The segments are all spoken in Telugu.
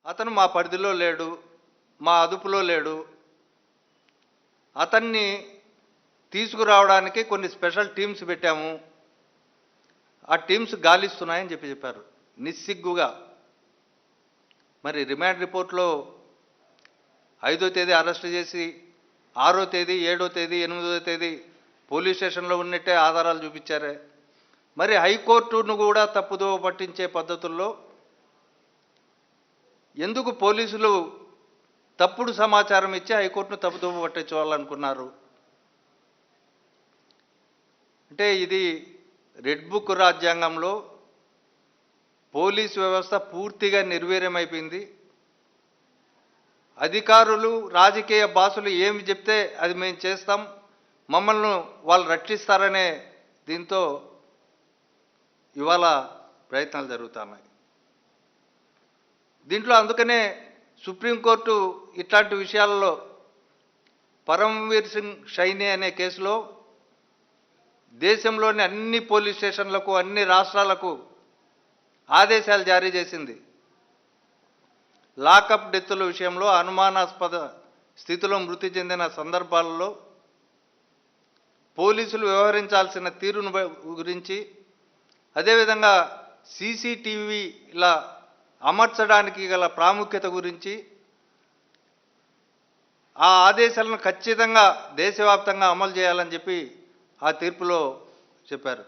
అతను మా పరిధిలో లేడు, మా అదుపులో లేడు, అతన్ని తీసుకురావడానికి కొన్ని స్పెషల్ టీమ్స్ పెట్టాము, ఆ టీమ్స్ గాలిస్తున్నాయని చెప్పారు నిస్సిగ్గుగా. మరి రిమాండ్ రిపోర్ట్లో 5వ తేదీ అరెస్ట్ చేసి 6వ తేదీ 7వ తేదీ 8వ తేదీ పోలీస్ స్టేషన్లో ఉన్నట్టే ఆధారాలు చూపించారే. మరి హైకోర్టును కూడా తప్పుదోవ పట్టించే పద్ధతుల్లో ఎందుకు పోలీసులు తప్పుడు సమాచారం ఇచ్చి హైకోర్టును తప్పుదోవ పట్టించాలనుకున్నారు? అంటే ఇది రెడ్ బుక్ రాజ్యాంగంలో పోలీస్ వ్యవస్థ పూర్తిగా నిర్వీర్యమైపోయింది. అధికారులు, రాజకీయ బాసులు ఏమి చెప్తే అది మేము చేస్తాం, మమ్మల్ని వాళ్ళు రక్షిస్తారనే దీంతో ఇవాళ ప్రయత్నాలు జరుగుతున్నాయి. దీంట్లో అందుకనే సుప్రీంకోర్టు ఇట్లాంటి విషయాల్లో పరమ్వీర్ సింగ్ షైనీ అనే కేసులో దేశంలోని అన్ని పోలీస్ స్టేషన్లకు, అన్ని రాష్ట్రాలకు ఆదేశాలు జారీ చేసింది. లాకప్ డెత్తుల విషయంలో అనుమానాస్పద స్థితిలో మృతి చెందిన సందర్భాలలో పోలీసులు వ్యవహరించాల్సిన తీరును గురించి, అదేవిధంగా సీసీటీవీల అమర్చడానికి గల ప్రాముఖ్యత గురించి ఆ ఆదేశాలను ఖచ్చితంగా దేశవ్యాప్తంగా అమలు చేయాలని చెప్పి ఆ తీర్పులో చెప్పారు.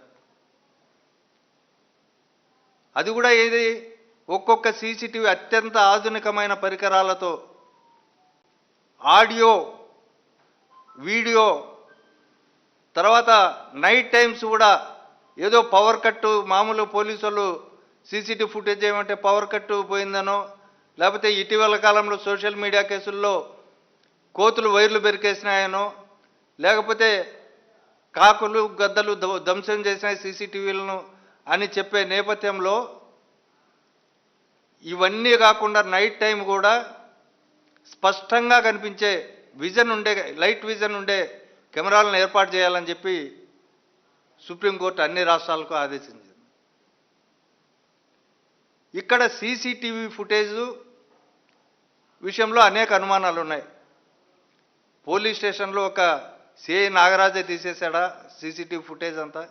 అది కూడా ఏది, ఒక్కొక్క సీసీటీవీ అత్యంత ఆధునికమైన పరికరాలతో ఆడియో, వీడియో, తర్వాత నైట్ టైమ్స్ కూడా ఏదో పవర్ కట్టు, మామూలు పోలీసు వాళ్ళు సీసీటీవీ ఫుటేజ్ ఏమంటే పవర్ కట్టు పోయిందనో, లేకపోతే ఇటీవల కాలంలో సోషల్ మీడియా కేసుల్లో కోతులు వైర్లు బెరికేసినాయనో, లేకపోతే కాకులు గద్దలు ధ్వంసం చేసిన సీసీటీవీలను అని చెప్పే నేపథ్యంలో ఇవన్నీ కాకుండా నైట్ టైం కూడా స్పష్టంగా కనిపించే విజన్ ఉండే, లైట్ విజన్ ఉండే కెమెరాలను ఏర్పాటు చేయాలని చెప్పి సుప్రీంకోర్టు అన్ని రాష్ట్రాలకు ఆదేశించింది. ఇక్కడ సీసీటీవీ ఫుటేజ్ విషయంలో అనేక అనుమానాలు ఉన్నాయి. పోలీస్ స్టేషన్లో ఒక సిఐ నాగరాజే తీసేశాడా సీసీటీవీ ఫుటేజ్ అంతా?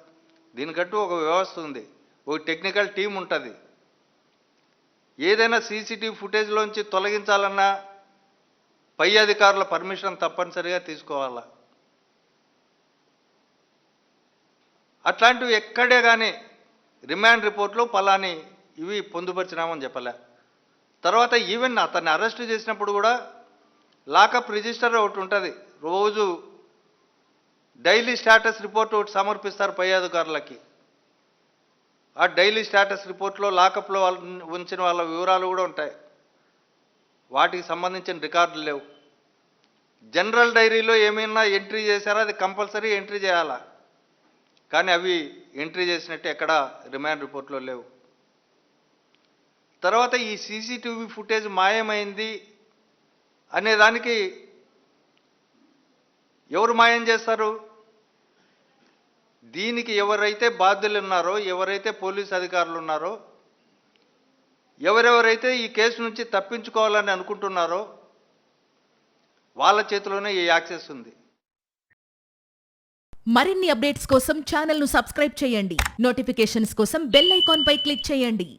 దీనికంటూ ఒక వ్యవస్థ ఉంది, ఒక టెక్నికల్ టీం ఉంటుంది. ఏదైనా సీసీటీవీ ఫుటేజ్లోంచి తొలగించాలన్నా పై అధికారుల పర్మిషన్ తప్పనిసరిగా తీసుకోవాలా. అట్లాంటివి ఎక్కడే కానీ రిమాండ్ రిపోర్ట్లో పలాని ఇవి పొందుపరిచినామని చెప్పలే. తర్వాత ఈవెన్ అతన్ని అరెస్ట్ చేసినప్పుడు కూడా లాకప్ రిజిస్టర్ ఒకటి ఉంటుంది, రోజు డైలీ స్టేటస్ రిపోర్ట్ ఒకటి సమర్పిస్తారు పై అధికారులకి. ఆ డైలీ స్టేటస్ రిపోర్ట్లో లాకప్లో ఉంచిన వాళ్ళ వివరాలు కూడా ఉంటాయి, వాటికి సంబంధించిన రికార్డులు లేవు. జనరల్ డైరీలో ఏమైనా ఎంట్రీ చేశారో అది కంపల్సరీ ఎంట్రీ చేయాలా, కానీ అవి ఎంట్రీ చేసినట్టు ఎక్కడ రిమాండ్ రిపోర్ట్లో లేవు. తర్వాత ఈ సీసీటీవీ ఫుటేజ్ మాయమైంది అనేదానికి ఎవరు మాయం చేస్తారు? దీనికి ఎవరైతే బాధ్యులు ఉన్నారో, ఎవరైతే పోలీస్ అధికారులు ఉన్నారో, ఎవరెవరైతే ఈ కేసు నుంచి తప్పించుకోవాలని అనుకుంటున్నారో వాళ్ళ చేతిలోనే ఈ యాక్సెస్ ఉంది. మరిన్ని అప్డేట్స్ కోసం ఛానల్ను సబ్స్క్రైబ్ చేయండి. నోటిఫికేషన్స్ కోసం బెల్ ఐకాన్ పై క్లిక్ చేయండి.